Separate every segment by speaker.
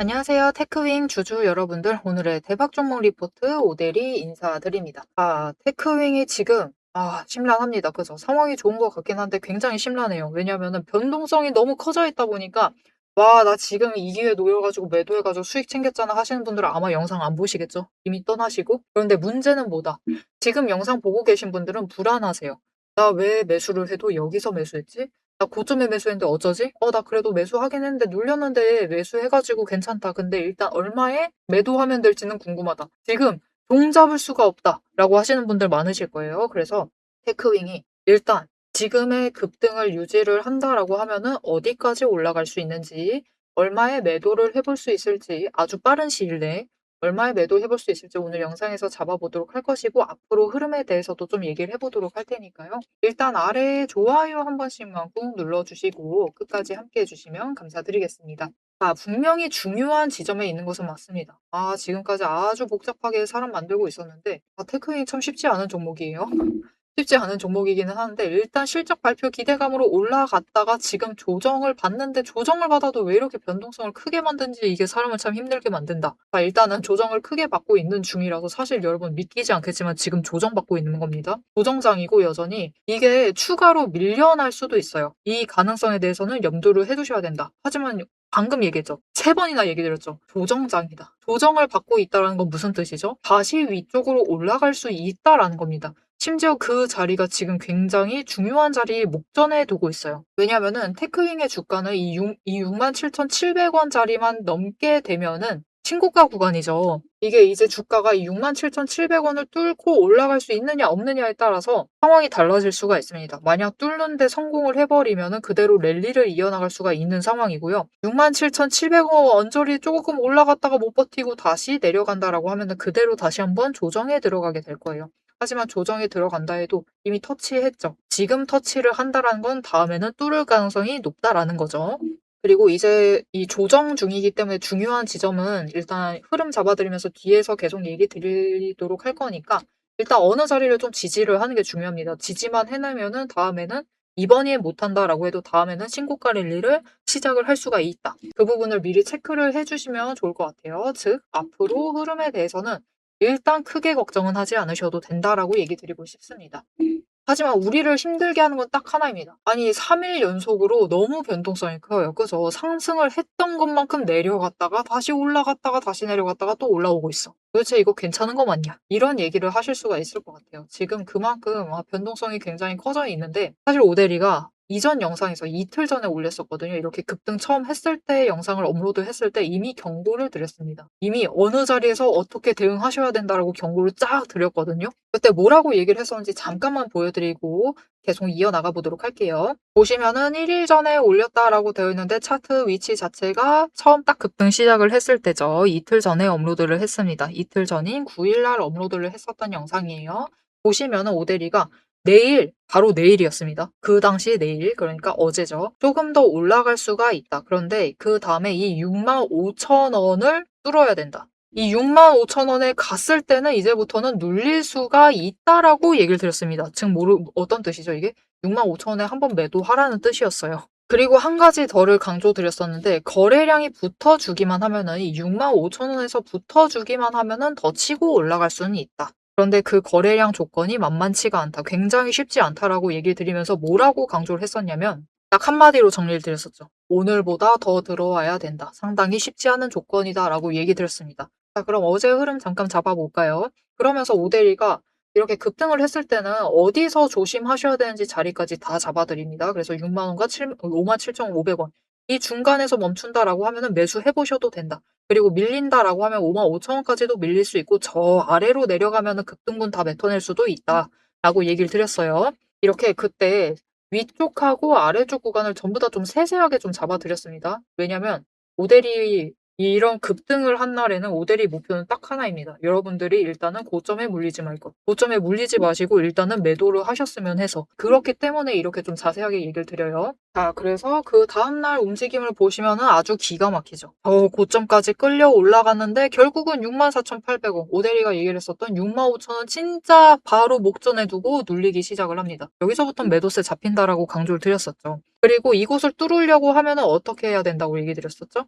Speaker 1: 안녕하세요. 테크윙 주주 여러분들. 오늘의 대박 종목 리포트 오대리 인사드립니다. 테크윙이 지금 심란합니다. 그죠? 상황이 좋은 것 같긴 한데 굉장히 심란해요. 왜냐면은 변동성이 너무 커져 있다 보니까 와, 나 지금 이 기회 노려가지고 매도해가지고 수익 챙겼잖아 하시는 분들은 아마 영상 안 보시겠죠? 이미 떠나시고. 그런데 문제는 뭐다? 지금 영상 보고 계신 분들은 불안하세요. 나 왜 매수를 해도 여기서 매수했지? 나 고점에 매수했는데 어쩌지? 나 그래도 매수하긴 했는데 눌렸는데 매수해가지고 괜찮다. 근데 일단 얼마에 매도하면 될지는 궁금하다. 지금 종 잡을 수가 없다. 라고 하시는 분들 많으실 거예요. 그래서 테크윙이 일단 지금의 급등을 유지를 한다라고 하면은 어디까지 올라갈 수 있는지, 얼마에 매도를 해볼 수 있을지 아주 빠른 시일 내에 얼마에 매도해볼 수 있을지 오늘 영상에서 잡아보도록 할 것이고, 앞으로 흐름에 대해서도 좀 얘기를 해보도록 할 테니까요. 일단 아래에 좋아요 한 번씩만 꾹 눌러주시고 끝까지 함께 해주시면 감사드리겠습니다. 분명히 중요한 지점에 있는 것은 맞습니다. 지금까지 아주 복잡하게 사람 만들고 있었는데, 테크닉 참 쉽지 않은 종목이에요. 쉽지 않은 종목이기는 하는데, 일단 실적 발표 기대감으로 올라갔다가 지금 조정을 받는데, 조정을 받아도 왜 이렇게 변동성을 크게 만든지 이게 사람을 참 힘들게 만든다. 일단은 조정을 크게 받고 있는 중이라서 사실 여러분 믿기지 않겠지만 지금 조정받고 있는 겁니다. 조정장이고 여전히 이게 추가로 밀려날 수도 있어요. 이 가능성에 대해서는 염두를 해두셔야 된다. 하지만 방금 얘기했죠. 3번이나 얘기 드렸죠. 조정장이다. 조정을 받고 있다는 건 무슨 뜻이죠? 다시 위쪽으로 올라갈 수 있다라는 겁니다. 심지어 그 자리가 지금 굉장히 중요한 자리에 목전에 두고 있어요. 왜냐면은 테크윙의 주가는 이 67,700원짜리만 넘게 되면은 신고가 구간이죠. 이게 이제 주가가 이 67,700원을 뚫고 올라갈 수 있느냐 없느냐에 따라서 상황이 달라질 수가 있습니다. 만약 뚫는데 성공을 해버리면은 그대로 랠리를 이어나갈 수가 있는 상황이고요. 67,700원 언저리 조금 올라갔다가 못 버티고 다시 내려간다라고 하면은 그대로 다시 한번 조정에 들어가게 될 거예요. 하지만 조정에 들어간다 해도 이미 터치했죠. 지금 터치를 한다라는 건 다음에는 뚫을 가능성이 높다라는 거죠. 그리고 이제 이 조정 중이기 때문에 중요한 지점은 일단 흐름 잡아드리면서 뒤에서 계속 얘기 드리도록 할 거니까 일단 어느 자리를 좀 지지를 하는 게 중요합니다. 지지만 해내면은 다음에는 이번에 못한다라고 해도 다음에는 신고가 랠리를 시작을 할 수가 있다. 그 부분을 미리 체크를 해주시면 좋을 것 같아요. 즉 앞으로 흐름에 대해서는 일단 크게 걱정은 하지 않으셔도 된다라고 얘기 드리고 싶습니다. 하지만 우리를 힘들게 하는 건 딱 하나입니다. 아니 3일 연속으로 너무 변동성이 커요. 그죠? 상승을 했던 것만큼 내려갔다가 다시 올라갔다가 다시 내려갔다가 또 올라오고 있어. 도대체 이거 괜찮은 거 맞냐? 이런 얘기를 하실 수가 있을 것 같아요. 지금 그만큼 변동성이 굉장히 커져 있는데, 사실 오데리가 이전 영상에서 이틀 전에 올렸었거든요. 이렇게 급등 처음 했을 때 영상을 업로드했을 때 이미 경고를 드렸습니다. 이미 어느 자리에서 어떻게 대응하셔야 된다라고 경고를 쫙 드렸거든요. 그때 뭐라고 얘기를 했었는지 잠깐만 보여드리고 계속 이어나가 보도록 할게요. 보시면은 1일 전에 올렸다라고 되어 있는데 차트 위치 자체가 처음 딱 급등 시작을 했을 때죠. 이틀 전에 업로드를 했습니다. 이틀 전인 9일날 업로드를 했었던 영상이에요. 보시면은 오데리가 바로 내일이었습니다. 그 당시 내일, 그러니까 어제죠. 조금 더 올라갈 수가 있다. 그런데 그 다음에 이 65,000원을 뚫어야 된다. 이 65,000원에 갔을 때는 이제부터는 눌릴 수가 있다라고 얘기를 드렸습니다. 즉, 어떤 뜻이죠, 이게? 65,000원에 한번 매도하라는 뜻이었어요. 그리고 한 가지 더를 강조드렸었는데, 거래량이 붙어주기만 하면은, 이 65,000원에서 붙어주기만 하면은 더 치고 올라갈 수는 있다. 그런데 그 거래량 조건이 만만치가 않다. 굉장히 쉽지 않다라고 얘기를 드리면서 뭐라고 강조를 했었냐면, 딱 한마디로 정리를 드렸었죠. 오늘보다 더 들어와야 된다. 상당히 쉽지 않은 조건이다라고 얘기 드렸습니다. 자, 그럼 어제 흐름 잠깐 잡아볼까요? 그러면서 오데리가 이렇게 급등을 했을 때는 어디서 조심하셔야 되는지 자리까지 다 잡아드립니다. 그래서 6만원과 57,500원. 이 중간에서 멈춘다라고 하면은 매수해보셔도 된다. 그리고 밀린다라고 하면 55,000원까지도 밀릴 수 있고 저 아래로 내려가면은 급등분 다 뱉어낼 수도 있다라고 얘기를 드렸어요. 이렇게 그때 위쪽하고 아래쪽 구간을 전부 다 좀 세세하게 좀 잡아드렸습니다. 왜냐면 오데리 이런 급등을 한 날에는 오데리 목표는 딱 하나입니다. 여러분들이 일단은 고점에 물리지 말 것. 고점에 물리지 마시고 일단은 매도를 하셨으면 해서. 그렇기 때문에 이렇게 좀 자세하게 얘기를 드려요. 자, 그래서 그 다음날 움직임을 보시면은 아주 기가 막히죠. 고점까지 끌려 올라갔는데 결국은 64,800원. 오대리가 얘기를 했었던 65,000원 진짜 바로 목전에 두고 눌리기 시작을 합니다. 여기서부터 매도세 잡힌다라고 강조를 드렸었죠. 그리고 이곳을 뚫으려고 하면은 어떻게 해야 된다고 얘기 드렸었죠?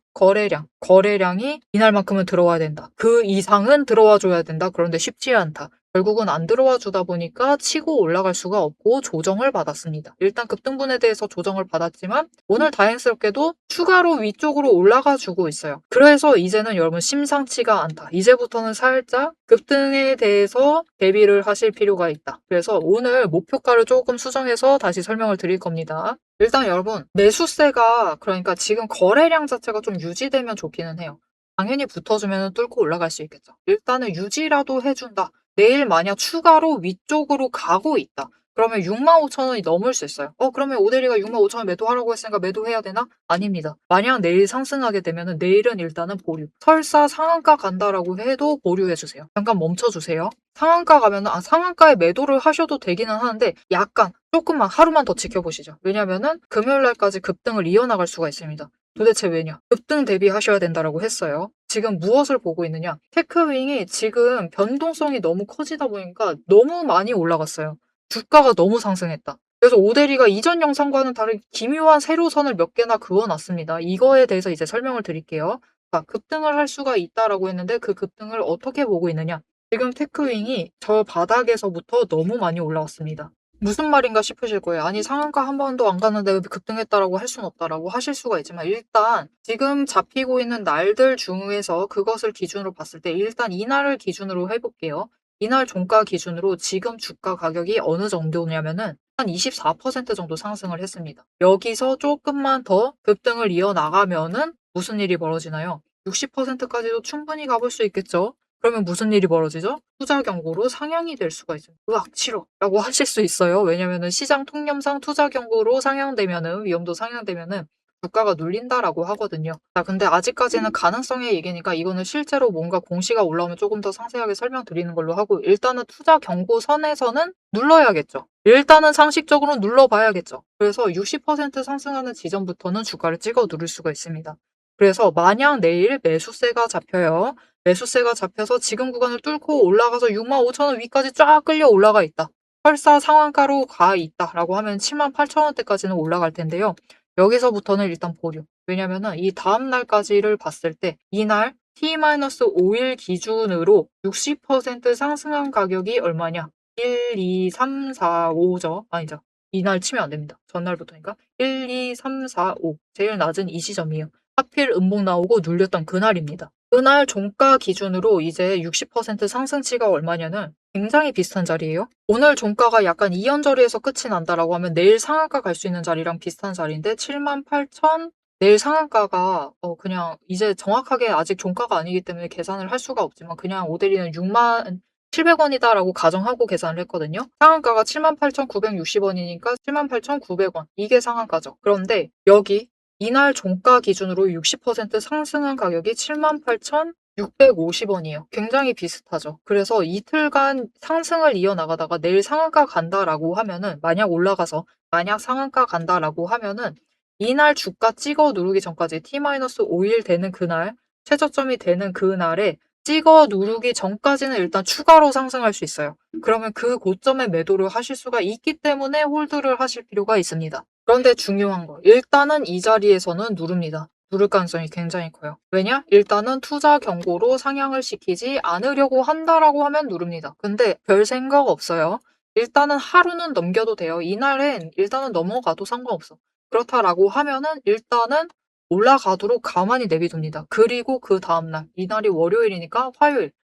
Speaker 1: 거래량이 이날만큼은 들어와야 된다. 그 이상은 들어와 줘야 된다. 그런데 쉽지 않다. 결국은 안 들어와 주다 보니까 치고 올라갈 수가 없고 조정을 받았습니다. 일단 급등분에 대해서 조정을 받았지만 오늘 다행스럽게도 추가로 위쪽으로 올라가 주고 있어요. 그래서 이제는 여러분 심상치가 않다. 이제부터는 살짝 급등에 대해서 대비를 하실 필요가 있다. 그래서 오늘 목표가를 조금 수정해서 다시 설명을 드릴 겁니다. 일단 여러분 매수세가 그러니까 지금 거래량 자체가 좀 유지되면 좋기는 해요. 당연히 붙어주면 뚫고 올라갈 수 있겠죠. 일단은 유지라도 해준다. 내일 만약 추가로 위쪽으로 가고 있다. 그러면 65,000원이 넘을 수 있어요. 그러면 오대리가 65,000원 매도하라고 했으니까 매도해야 되나? 아닙니다. 만약 내일 상승하게 되면 내일은 일단은 보류. 설사 상한가 간다라고 해도 보류해주세요. 잠깐 멈춰주세요. 상한가 가면 상한가에 매도를 하셔도 되기는 하는데 약간 조금만 하루만 더 지켜보시죠. 왜냐면은 금요일 날까지 급등을 이어나갈 수가 있습니다. 도대체 왜냐? 급등 대비하셔야 된다라고 했어요. 지금 무엇을 보고 있느냐? 테크윙이 지금 변동성이 너무 커지다 보니까 너무 많이 올라갔어요. 주가가 너무 상승했다. 그래서 오대리가 이전 영상과는 다른 기묘한 세로선을 몇 개나 그어놨습니다. 이거에 대해서 이제 설명을 드릴게요. 자, 급등을 할 수가 있다라고 했는데 그 급등을 어떻게 보고 있느냐? 지금 테크윙이 저 바닥에서부터 너무 많이 올라왔습니다. 무슨 말인가 싶으실 거예요. 아니 상한가 한 번도 안 갔는데 왜 급등했다라고 할 수는 없다라고 하실 수가 있지만 일단 지금 잡히고 있는 날들 중에서 그것을 기준으로 봤을 때 일단 이날을 기준으로 해볼게요. 이날 종가 기준으로 지금 주가 가격이 어느 정도냐면은 한 24% 정도 상승을 했습니다. 여기서 조금만 더 급등을 이어나가면은 무슨 일이 벌어지나요? 60%까지도 충분히 가볼 수 있겠죠? 그러면 무슨 일이 벌어지죠? 투자 경고로 상향이 될 수가 있어요. 으악, 싫어. 라고 하실 수 있어요. 왜냐면은 시장 통념상 투자 경고로 상향되면은, 위험도 상향되면은 주가가 눌린다라고 하거든요. 자, 근데 아직까지는 가능성의 얘기니까 이거는 실제로 뭔가 공시가 올라오면 조금 더 상세하게 설명드리는 걸로 하고, 일단은 투자 경고 선에서는 눌러야겠죠. 일단은 상식적으로 눌러봐야겠죠. 그래서 60% 상승하는 지점부터는 주가를 찍어 누를 수가 있습니다. 그래서 만약 내일 매수세가 잡혀요. 매수세가 잡혀서 지금 구간을 뚫고 올라가서 65,000원 위까지 쫙 끌려 올라가 있다. 설사 상한가로 가 있다라고 하면 78,000원대까지는 올라갈 텐데요. 여기서부터는 일단 보류. 왜냐면은 이 다음 날까지를 봤을 때 이날 T-5일 기준으로 60% 상승한 가격이 얼마냐? 1, 2, 3, 4, 5죠. 아니죠. 이날 치면 안 됩니다. 전날부터니까. 1, 2, 3, 4, 5. 제일 낮은 이 시점이에요. 하필 음봉 나오고 눌렸던 그날입니다. 그날 종가 기준으로 이제 60% 상승치가 얼마냐는 굉장히 비슷한 자리예요. 오늘 종가가 약간 이연저리에서 끝이 난다라고 하면 내일 상한가 갈 수 있는 자리랑 비슷한 자리인데 78,000 내일 상한가가 그냥 이제 정확하게 아직 종가가 아니기 때문에 계산을 할 수가 없지만 그냥 오데리는 67,000원이다라고 가정하고 계산을 했거든요. 상한가가 78,960원이니까 78,900원. 이게 상한가죠. 그런데 여기 이날 종가 기준으로 60% 상승한 가격이 78,650원이에요. 굉장히 비슷하죠. 그래서 이틀간 상승을 이어나가다가 내일 상한가 간다라고 하면은 만약 상한가 간다라고 하면은 이날 주가 찍어 누르기 전까지 T-5일 되는 그날 최저점이 되는 그날에 찍어 누르기 전까지는 일단 추가로 상승할 수 있어요. 그러면 그 고점에 매도를 하실 수가 있기 때문에 홀드를 하실 필요가 있습니다. 그런데 중요한 거, 일단은 이 자리에서는 누릅니다. 누를 가능성이 굉장히 커요. 왜냐? 일단은 투자 경고로 상향을 시키지 않으려고 한다라고 하면 누릅니다. 근데 별 생각 없어요. 일단은 하루는 넘겨도 돼요. 이날엔 일단은 넘어가도 상관없어. 그렇다라고 하면은 일단은 올라가도록 가만히 내비둡니다. 그리고 그 다음날, 이날이 월요일이니까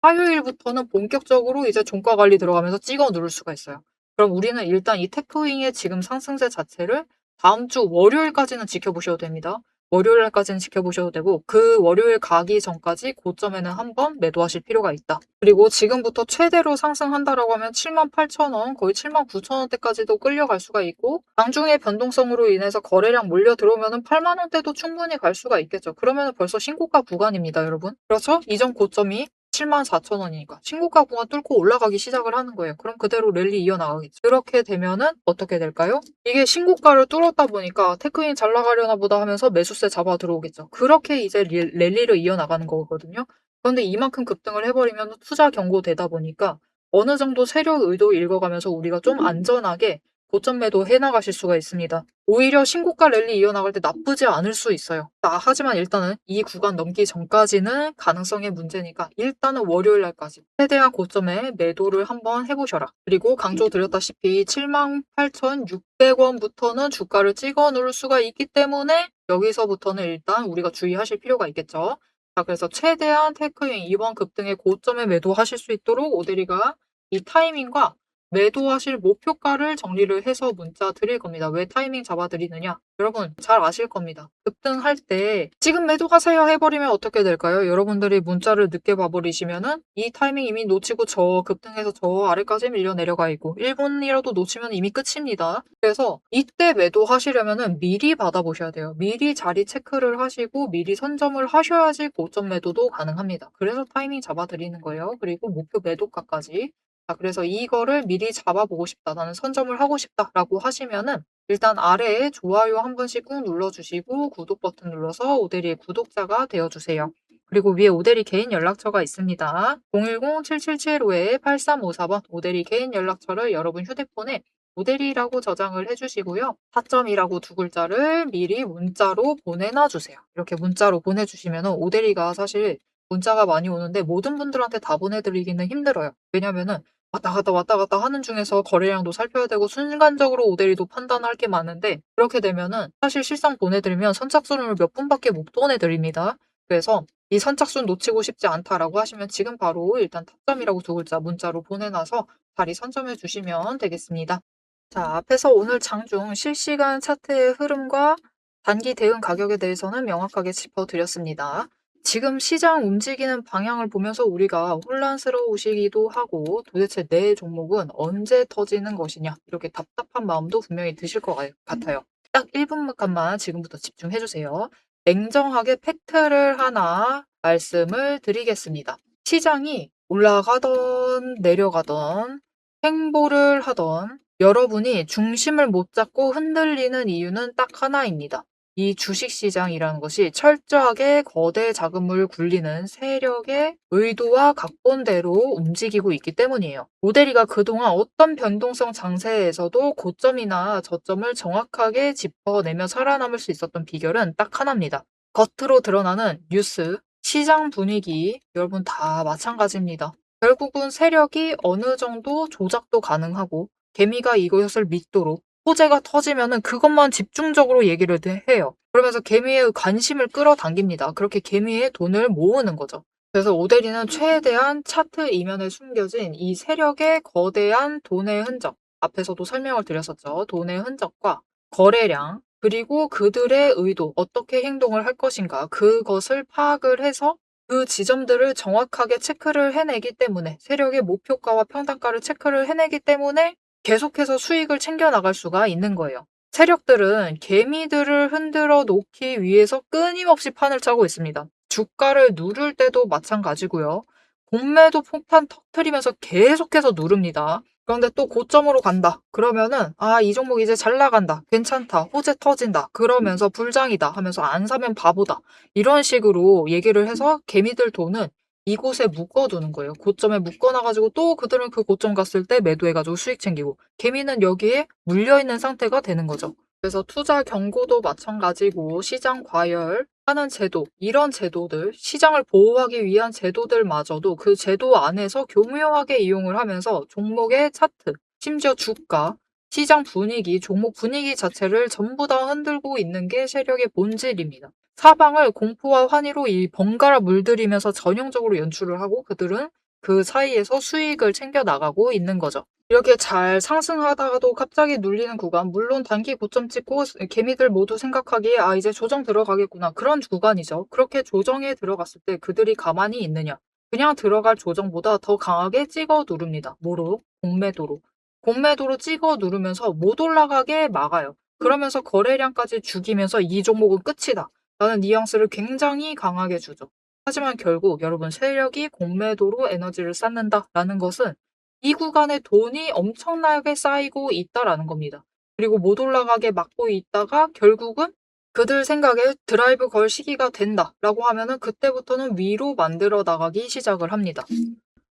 Speaker 1: 화요일부터는 본격적으로 이제 종가 관리 들어가면서 찍어 누를 수가 있어요. 그럼 우리는 일단 이 테크윙의 지금 상승세 자체를 다음 주 월요일까지는 지켜보셔도 됩니다. 월요일까지는 지켜보셔도 되고 그 월요일 가기 전까지 고점에는 한번 매도하실 필요가 있다. 그리고 지금부터 최대로 상승한다라고 하면 78,000원, 거의 79,000원대까지도 끌려갈 수가 있고 장중의 변동성으로 인해서 거래량 몰려 들어오면 8만원대도 충분히 갈 수가 있겠죠. 그러면 벌써 신고가 구간입니다, 여러분. 그렇죠? 이전 고점이 74,000원이니까 신고가 구간 뚫고 올라가기 시작을 하는 거예요. 그럼 그대로 랠리 이어나가겠죠. 그렇게 되면은 어떻게 될까요? 이게 신고가를 뚫었다 보니까 테크인 잘 나가려나 보다 하면서 매수세 잡아 들어오겠죠. 그렇게 이제 랠리를 이어나가는 거거든요. 그런데 이만큼 급등을 해버리면 투자 경고되다 보니까 어느 정도 세력 의도 읽어가면서 우리가 좀 안전하게 고점 매도 해나가실 수가 있습니다. 오히려 신고가 랠리 이어나갈 때 나쁘지 않을 수 있어요. 하지만 일단은 이 구간 넘기 전까지는 가능성의 문제니까 일단은 월요일 날까지 최대한 고점에 매도를 한번 해보셔라. 그리고 강조드렸다시피 78,600원부터는 주가를 찍어 누를 수가 있기 때문에 여기서부터는 일단 우리가 주의하실 필요가 있겠죠. 자, 그래서 최대한 테크인 이번 급등의 고점에 매도하실 수 있도록 오대리가 이 타이밍과 매도하실 목표가를 정리를 해서 문자 드릴 겁니다. 왜 타이밍 잡아드리느냐? 여러분 잘 아실 겁니다. 급등할 때 지금 매도하세요 해버리면 어떻게 될까요? 여러분들이 문자를 늦게 봐버리시면은 이 타이밍 이미 놓치고 저 급등해서 저 아래까지 밀려 내려가 있고 1분이라도 놓치면 이미 끝입니다. 그래서 이때 매도하시려면은 미리 받아보셔야 돼요. 미리 자리 체크를 하시고 미리 선점을 하셔야지 고점 매도도 가능합니다. 그래서 타이밍 잡아드리는 거예요. 그리고 목표 매도가까지. 자, 그래서 이거를 미리 잡아보고 싶다. 나는 선점을 하고 싶다라고 하시면은 일단 아래에 좋아요 한 번씩 꾹 눌러주시고 구독 버튼 눌러서 오대리의 구독자가 되어주세요. 그리고 위에 오대리 개인 연락처가 있습니다. 010-7775-8354번 오대리 개인 연락처를 여러분 휴대폰에 오대리라고 저장을 해주시고요. 4점이라고 두 글자를 미리 문자로 보내놔주세요. 이렇게 문자로 보내주시면 오대리가 사실 문자가 많이 오는데 모든 분들한테 다 보내드리기는 힘들어요. 왜냐면은 왔다 갔다 하는 중에서 거래량도 살펴야 되고 순간적으로 오대리도 판단할 게 많은데 그렇게 되면은 사실 실상 보내드리면 선착순을 몇 분밖에 못 보내드립니다. 그래서 이 선착순 놓치고 싶지 않다라고 하시면 지금 바로 일단 탑점이라고 두 글자 문자로 보내놔서 자리 선점해 주시면 되겠습니다. 자, 앞에서 오늘 장중 실시간 차트의 흐름과 단기 대응 가격에 대해서는 명확하게 짚어드렸습니다. 지금 시장 움직이는 방향을 보면서 우리가 혼란스러우시기도 하고 도대체 내 종목은 언제 터지는 것이냐 이렇게 답답한 마음도 분명히 드실 것 같아요. 딱 1분간만 지금부터 집중해 주세요. 냉정하게 팩트를 하나 말씀을 드리겠습니다. 시장이 올라가던 내려가던 행보를 하던 여러분이 중심을 못 잡고 흔들리는 이유는 딱 하나입니다. 이 주식시장이라는 것이 철저하게 거대 자금을 굴리는 세력의 의도와 각본대로 움직이고 있기 때문이에요. 모델이가 그동안 어떤 변동성 장세에서도 고점이나 저점을 정확하게 짚어내며 살아남을 수 있었던 비결은 딱 하나입니다. 겉으로 드러나는 뉴스, 시장 분위기, 여러분 다 마찬가지입니다. 결국은 세력이 어느 정도 조작도 가능하고 개미가 이것을 믿도록 호재가 터지면은 그것만 집중적으로 얘기를 해요. 그러면서 개미의 관심을 끌어당깁니다. 그렇게 개미의 돈을 모으는 거죠. 그래서 오데리는 최대한 차트 이면에 숨겨진 이 세력의 거대한 돈의 흔적, 앞에서도 설명을 드렸었죠. 돈의 흔적과 거래량, 그리고 그들의 의도, 어떻게 행동을 할 것인가, 그것을 파악을 해서 그 지점들을 정확하게 체크를 해내기 때문에 세력의 목표가와 평단가를 체크를 해내기 때문에 계속해서 수익을 챙겨나갈 수가 있는 거예요. 세력들은 개미들을 흔들어 놓기 위해서 끊임없이 판을 짜고 있습니다. 주가를 누를 때도 마찬가지고요. 공매도 폭탄 터트리면서 계속해서 누릅니다. 그런데 또 고점으로 간다. 그러면은 이 종목 이제 잘 나간다. 괜찮다. 호재 터진다. 그러면서 불장이다 하면서 안 사면 바보다. 이런 식으로 얘기를 해서 개미들 돈은 이곳에 묶어두는 거예요. 고점에 묶어놔가지고 또 그들은 그 고점 갔을 때 매도해가지고 수익 챙기고 개미는 여기에 물려있는 상태가 되는 거죠. 그래서 투자 경고도 마찬가지고 시장 과열하는 제도, 이런 제도들, 시장을 보호하기 위한 제도들마저도 그 제도 안에서 교묘하게 이용을 하면서 종목의 차트, 심지어 주가, 시장 분위기, 종목 분위기 자체를 전부 다 흔들고 있는 게 세력의 본질입니다. 사방을 공포와 환희로 이 번갈아 물들이면서 전형적으로 연출을 하고 그들은 그 사이에서 수익을 챙겨 나가고 있는 거죠. 이렇게 잘 상승하다가도 갑자기 눌리는 구간, 물론 단기 고점 찍고 개미들 모두 생각하기에 이제 조정 들어가겠구나. 그런 구간이죠. 그렇게 조정에 들어갔을 때 그들이 가만히 있느냐. 그냥 들어갈 조정보다 더 강하게 찍어 누릅니다. 뭐로? 공매도로. 공매도로 찍어 누르면서 못 올라가게 막아요. 그러면서 거래량까지 죽이면서 이 종목은 끝이다. 라는 뉘앙스를 굉장히 강하게 주죠. 하지만 결국 여러분 세력이 공매도로 에너지를 쌓는다라는 것은 이 구간에 돈이 엄청나게 쌓이고 있다라는 겁니다. 그리고 못 올라가게 막고 있다가 결국은 그들 생각에 드라이브 걸 시기가 된다라고 하면은 그때부터는 위로 만들어 나가기 시작을 합니다.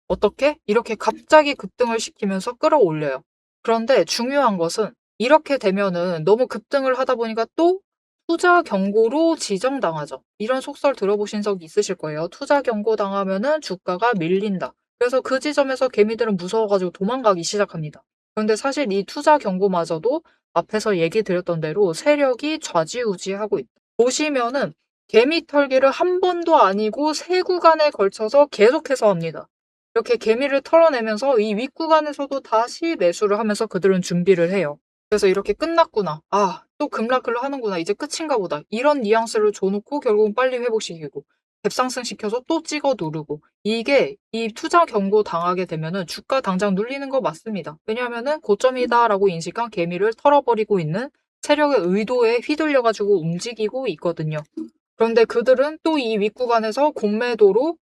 Speaker 1: 어떻게? 이렇게 갑자기 급등을 시키면서 끌어올려요. 그런데 중요한 것은 이렇게 되면은 너무 급등을 하다 보니까 또 투자 경고로 지정당하죠. 이런 속설 들어보신 적 있으실 거예요. 투자 경고 당하면은 주가가 밀린다. 그래서 그 지점에서 개미들은 무서워가지고 도망가기 시작합니다. 그런데 사실 이 투자 경고마저도 앞에서 얘기 드렸던 대로 세력이 좌지우지하고 있다. 보시면은 개미 털기를 한 번도 아니고 세 구간에 걸쳐서 계속해서 합니다. 이렇게 개미를 털어내면서 이 윗구간에서도 다시 매수를 하면서 그들은 준비를 해요. 그래서 이렇게 끝났구나. 아, 또 급락을 하는구나. 이제 끝인가 보다. 이런 뉘앙스를 줘놓고 결국은 빨리 회복시키고 갭상승 시켜서 또 찍어 누르고 이게 이 투자 경고 당하게 되면은 주가 당장 눌리는 거 맞습니다. 왜냐하면은 고점이다라고 인식한 개미를 털어버리고 있는 세력의 의도에 휘둘려가지고 움직이고 있거든요. 그런데 그들은 또 이 윗구간에서 공매도로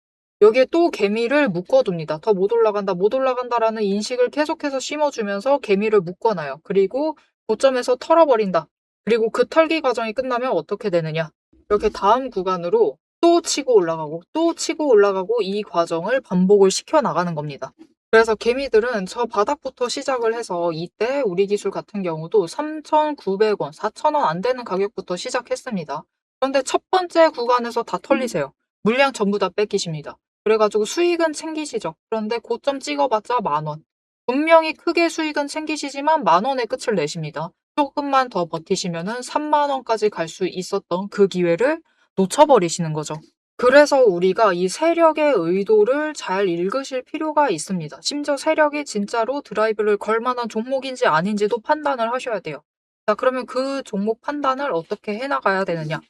Speaker 1: 여기에 또 개미를 묶어둡니다. 더 못 올라간다, 못 올라간다라는 인식을 계속해서 심어주면서 개미를 묶어놔요. 그리고 고점에서 털어버린다. 그리고 그 털기 과정이 끝나면 어떻게 되느냐. 이렇게 다음 구간으로 또 치고 올라가고 또 치고 올라가고 이 과정을 반복을 시켜나가는 겁니다. 그래서 개미들은 저 바닥부터 시작을 해서 이때 우리 기술 같은 경우도 3,900원, 4,000원 안 되는 가격부터 시작했습니다. 그런데 첫 번째 구간에서 다 털리세요. 물량 전부 다 뺏기십니다. 그래가지고 수익은 챙기시죠. 그런데 고점 찍어봤자 10,000원. 분명히 크게 수익은 챙기시지만 10,000원의 끝을 내십니다. 조금만 더 버티시면은 30,000원까지 갈 수 있었던 그 기회를 놓쳐버리시는 거죠. 그래서 우리가 이 세력의 의도를 잘 읽으실 필요가 있습니다. 심지어 세력이 진짜로 드라이브를 걸 만한 종목인지 아닌지도 판단을 하셔야 돼요. 자, 그러면 그 종목 판단을 어떻게 해나가야 되느냐?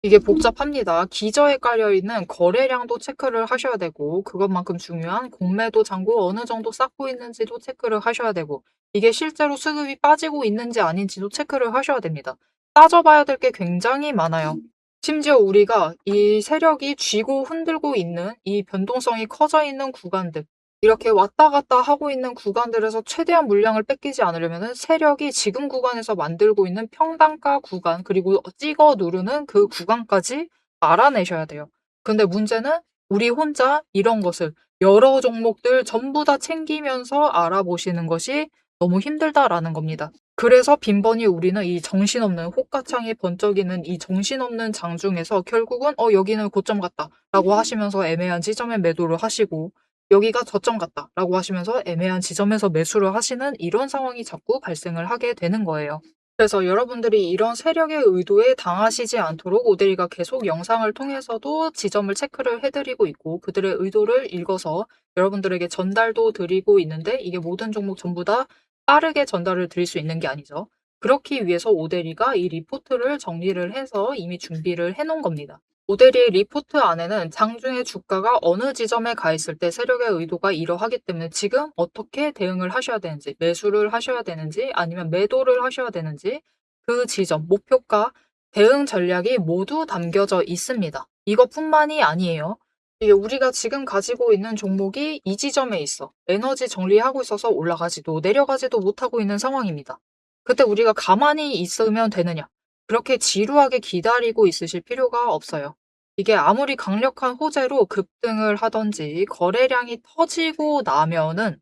Speaker 1: 이게 복잡합니다. 기저에 깔려있는 거래량도 체크를 하셔야 되고 그것만큼 중요한 공매도 잔고 어느 정도 쌓고 있는지도 체크를 하셔야 되고 이게 실제로 수급이 빠지고 있는지 아닌지도 체크를 하셔야 됩니다. 따져봐야 될 게 굉장히 많아요. 심지어 우리가 이 세력이 쥐고 흔들고 있는 이 변동성이 커져 있는 구간들 이렇게 왔다 갔다 하고 있는 구간들에서 최대한 물량을 뺏기지 않으려면 세력이 지금 구간에서 만들고 있는 평단가 구간 그리고 찍어 누르는 그 구간까지 알아내셔야 돼요. 근데 문제는 우리 혼자 이런 것을 여러 종목들 전부 다 챙기면서 알아보시는 것이 너무 힘들다라는 겁니다. 그래서 빈번히 우리는 이 정신없는 호가창이 번쩍이는 이 정신없는 장중에서 결국은 여기는 고점 같다 라고 하시면서 애매한 지점에 매도를 하시고 여기가 저점 같다 라고 하시면서 애매한 지점에서 매수를 하시는 이런 상황이 자꾸 발생을 하게 되는 거예요. 그래서 여러분들이 이런 세력의 의도에 당하시지 않도록 오데리가 계속 영상을 통해서도 지점을 체크를 해드리고 있고 그들의 의도를 읽어서 여러분들에게 전달도 드리고 있는데 이게 모든 종목 전부 다 빠르게 전달을 드릴 수 있는 게 아니죠. 그렇기 위해서 오데리가 이 리포트를 정리를 해서 이미 준비를 해놓은 겁니다. 오데리의 리포트 안에는 장중에 주가가 어느 지점에 가 있을 때 세력의 의도가 이러하기 때문에 지금 어떻게 대응을 하셔야 되는지, 매수를 하셔야 되는지, 아니면 매도를 하셔야 되는지, 그 지점, 목표가, 대응 전략이 모두 담겨져 있습니다. 이것뿐만이 아니에요. 이게 우리가 지금 가지고 있는 종목이 이 지점에 있어. 에너지 정리하고 있어서 올라가지도 내려가지도 못하고 있는 상황입니다. 그때 우리가 가만히 있으면 되느냐? 그렇게 지루하게 기다리고 있으실 필요가 없어요. 이게 아무리 강력한 호재로 급등을 하든지 거래량이 터지고 나면은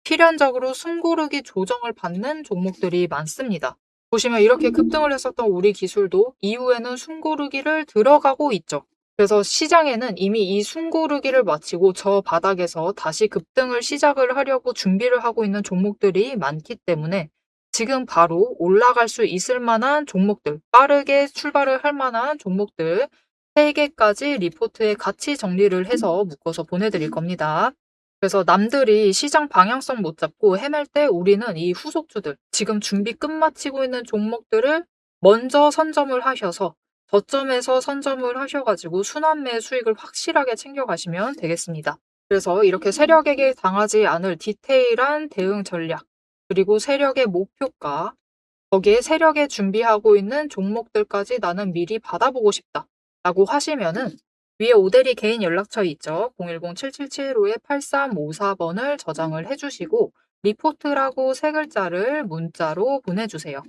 Speaker 1: 필연적으로 숨고르기 조정을 받는 종목들이 많습니다. 보시면 이렇게 급등을 했었던 우리 기술도 이후에는 숨고르기를 들어가고 있죠. 그래서 시장에는 이미 이 숨고르기를 마치고 저 바닥에서 다시 급등을 시작을 하려고 준비를 하고 있는 종목들이 많기 때문에 지금 바로 올라갈 수 있을 만한 종목들, 빠르게 출발을 할 만한 종목들 3개까지 리포트에 같이 정리를 해서 묶어서 보내드릴 겁니다. 그래서 남들이 시장 방향성 못 잡고 헤맬 때 우리는 이 후속주들, 지금 준비 끝마치고 있는 종목들을 먼저 선점을 하셔서 저점에서 선점을 하셔가지고 순환매 수익을 확실하게 챙겨가시면 되겠습니다. 그래서 이렇게 세력에게 당하지 않을 디테일한 대응 전략, 그리고 세력의 목표가, 거기에 세력에 준비하고 있는 종목들까지 나는 미리 받아보고 싶다 라고 하시면은 위에 오대리 개인 연락처 있죠. 010-7775-8354번을 저장을 해주시고 리포트라고 세 글자를 문자로 보내주세요.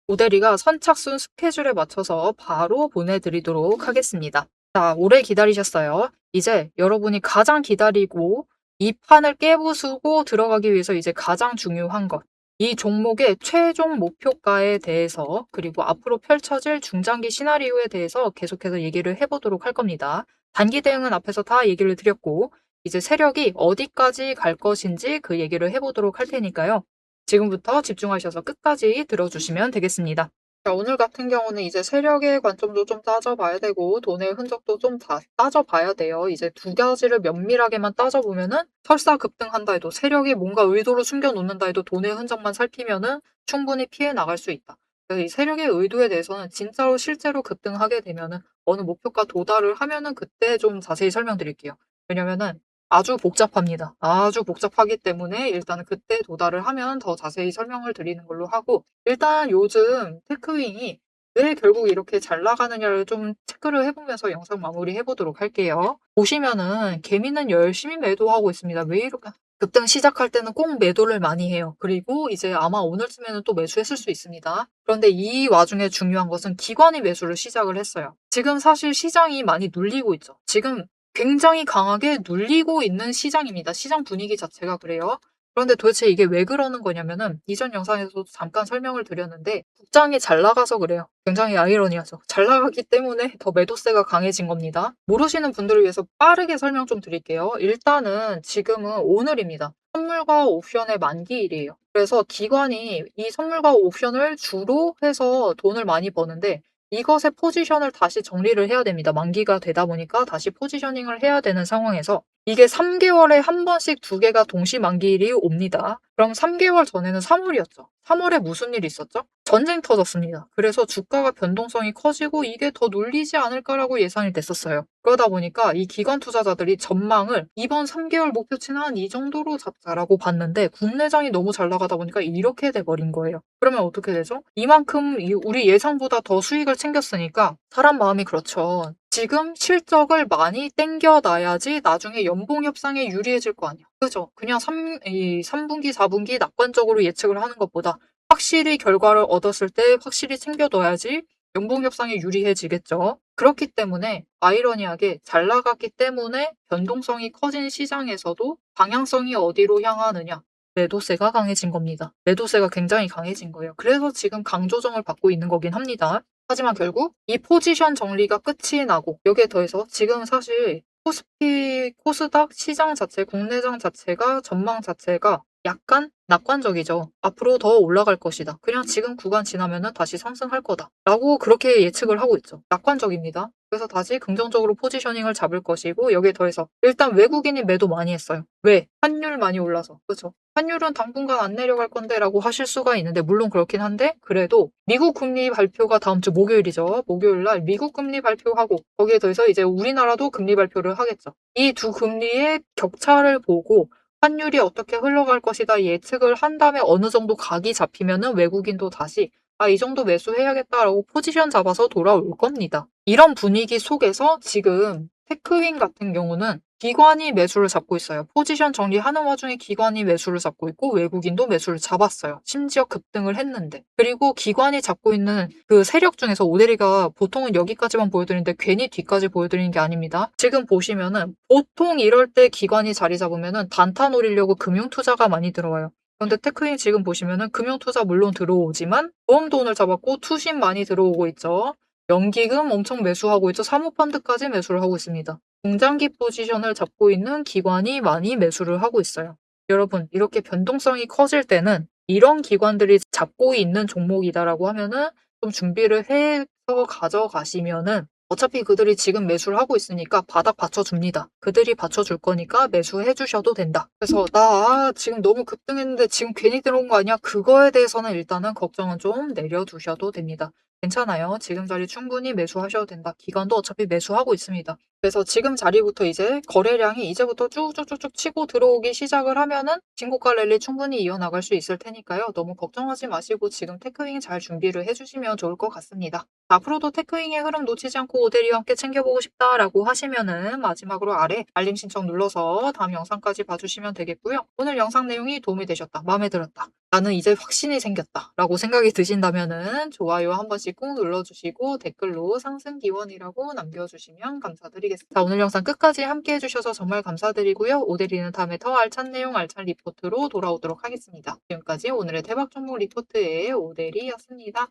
Speaker 1: 오대리가 선착순 스케줄에 맞춰서 바로 보내드리도록 하겠습니다. 자, 오래 기다리셨어요. 이제 여러분이 가장 기다리고 이 판을 깨부수고 들어가기 위해서 이제 가장 중요한 것. 이 종목의 최종 목표가에 대해서 그리고 앞으로 펼쳐질 중장기 시나리오에 대해서 계속해서 얘기를 해보도록 할 겁니다. 단기 대응은 앞에서 다 얘기를 드렸고 이제 세력이 어디까지 갈 것인지 그 얘기를 해보도록 할 테니까요. 지금부터 집중하셔서 끝까지 들어주시면 되겠습니다. 자, 오늘 같은 경우는 이제 세력의 관점도 좀 따져봐야 되고 돈의 흔적도 좀 따져봐야 돼요. 이제 두 가지를 면밀하게만 따져보면은 설사 급등한다 해도 세력이 뭔가 의도로 숨겨놓는다 해도 돈의 흔적만 살피면은 충분히 피해 나갈 수 있다. 그래서 이 세력의 의도에 대해서는 진짜로 실제로 급등하게 되면은 어느 목표가 도달을 하면은 그때 좀 자세히 설명드릴게요. 왜냐면은 아주 복잡합니다. 아주 복잡하기 때문에 일단은 그때 도달을 하면 더 자세히 설명을 드리는 걸로 하고 일단 요즘 테크윙이 왜 결국 이렇게 잘 나가느냐를 좀 체크를 해보면서 영상 마무리 해보도록 할게요. 보시면은 개미는 열심히 매도하고 있습니다. 왜 이렇게 급등 시작할 때는 꼭 매도를 많이 해요. 그리고 이제 아마 오늘쯤에는 또 매수했을 수 있습니다. 그런데 이 와중에 중요한 것은 기관이 매수를 시작을 했어요. 지금 사실 시장이 많이 눌리고 있죠. 지금 굉장히 강하게 눌리고 있는 시장입니다. 시장 분위기 자체가 그래요. 그런데 도대체 이게 왜 그러는 거냐면은 이전 영상에서도 잠깐 설명을 드렸는데 국장이 잘 나가서 그래요. 굉장히 아이러니하죠. 잘 나가기 때문에 더 매도세가 강해진 겁니다. 모르시는 분들을 위해서 빠르게 설명 좀 드릴게요. 일단은 지금은 오늘입니다. 선물과 옵션의 만기일이에요. 그래서 기관이 이 선물과 옵션을 주로 해서 돈을 많이 버는데 이것의 포지션을 다시 정리를 해야 됩니다. 만기가 되다 보니까 다시 포지셔닝을 해야 되는 상황에서 이게 3개월에 한 번씩 두 개가 동시 만기일이 옵니다. 그럼 3개월 전에는 3월이었죠. 3월에 무슨 일이 있었죠? 전쟁 터졌습니다. 그래서 주가가 변동성이 커지고 이게 더 눌리지 않을까라고 예상이 됐었어요. 그러다 보니까 이 기관 투자자들이 전망을 이번 3개월 목표치는 한 이 정도로 잡자라고 봤는데 국내장이 너무 잘 나가다 보니까 이렇게 돼버린 거예요. 그러면 어떻게 되죠? 이만큼 우리 예상보다 더 수익을 챙겼으니까 사람 마음이 그렇죠. 지금 실적을 많이 땡겨놔야지 나중에 연봉 협상에 유리해질 거 아니야. 그죠? 그냥 3분기, 4분기 낙관적으로 예측을 하는 것보다 확실히 결과를 얻었을 때 확실히 챙겨둬야지 연봉 협상에 유리해지겠죠. 그렇기 때문에 아이러니하게 잘 나갔기 때문에 변동성이 커진 시장에서도 방향성이 어디로 향하느냐. 매도세가 강해진 겁니다. 매도세가 굉장히 강해진 거예요. 그래서 지금 강조정을 받고 있는 거긴 합니다. 하지만 결국 이 포지션 정리가 끝이 나고 여기에 더해서 지금 사실 코스피, 코스닥 시장 자체, 국내장 자체가 전망 자체가 약간 낙관적이죠. 앞으로 더 올라갈 것이다. 그냥 지금 구간 지나면은 다시 상승할 거다. 라고 그렇게 예측을 하고 있죠. 낙관적입니다. 그래서 다시 긍정적으로 포지셔닝을 잡을 것이고 여기에 더해서 일단 외국인이 매도 많이 했어요. 왜? 환율 많이 올라서. 그렇죠? 환율은 당분간 안 내려갈 건데 라고 하실 수가 있는데 물론 그렇긴 한데 그래도 미국 금리 발표가 다음 주 목요일이죠. 목요일 날 미국 금리 발표하고 거기에 더해서 이제 우리나라도 금리 발표를 하겠죠. 이 두 금리의 격차를 보고 환율이 어떻게 흘러갈 것이다 예측을 한 다음에 어느 정도 각이 잡히면은 외국인도 다시 이 정도 매수해야겠다라고 포지션 잡아서 돌아올 겁니다. 이런 분위기 속에서 지금 테크윙 같은 경우는 기관이 매수를 잡고 있어요. 포지션 정리하는 와중에 기관이 매수를 잡고 있고 외국인도 매수를 잡았어요. 심지어 급등을 했는데. 그리고 기관이 잡고 있는 그 세력 중에서 오데리가 보통은 여기까지만 보여드리는데 괜히 뒤까지 보여드리는 게 아닙니다. 지금 보시면은 보통 이럴 때 기관이 자리 잡으면은 단타 노리려고 금융투자가 많이 들어와요. 그런데 테크윙 지금 보시면은 금융투자 물론 들어오지만 보험돈을 잡았고 투신 많이 들어오고 있죠. 연기금 엄청 매수하고 있죠. 사모펀드까지 매수를 하고 있습니다. 중장기 포지션을 잡고 있는 기관이 많이 매수를 하고 있어요. 여러분, 이렇게 변동성이 커질 때는 이런 기관들이 잡고 있는 종목이다라고 하면은 좀 준비를 해서 가져가시면은 어차피 그들이 지금 매수를 하고 있으니까 바닥 받쳐줍니다. 그들이 받쳐줄 거니까 매수해 주셔도 된다. 그래서 나 지금 너무 급등했는데 지금 괜히 들어온 거 아니야? 그거에 대해서는 일단은 걱정은 좀 내려두셔도 됩니다. 괜찮아요. 지금 자리 충분히 매수하셔도 된다. 기관도 어차피 매수하고 있습니다. 그래서 지금 자리부터 이제 거래량이 이제부터 쭉쭉쭉쭉 치고 들어오기 시작을 하면은 진고가 랠리 충분히 이어나갈 수 있을 테니까요. 너무 걱정하지 마시고 지금 테크윙 잘 준비를 해주시면 좋을 것 같습니다. 앞으로도 테크윙의 흐름 놓치지 않고 오데리와 함께 챙겨보고 싶다라고 하시면은 마지막으로 아래 알림 신청 눌러서 다음 영상까지 봐주시면 되겠고요. 오늘 영상 내용이 도움이 되셨다, 마음에 들었다, 나는 이제 확신이 생겼다 라고 생각이 드신다면은 좋아요 한 번씩 꾹 눌러주시고 댓글로 상승 기원이라고 남겨주시면 감사드리겠습니다. 자, 오늘 영상 끝까지 함께 해주셔서 정말 감사드리고요. 오데리는 다음에 더 알찬 내용, 알찬 리포트로 돌아오도록 하겠습니다. 지금까지 오늘의 대박 종목 리포트의 오데리였습니다.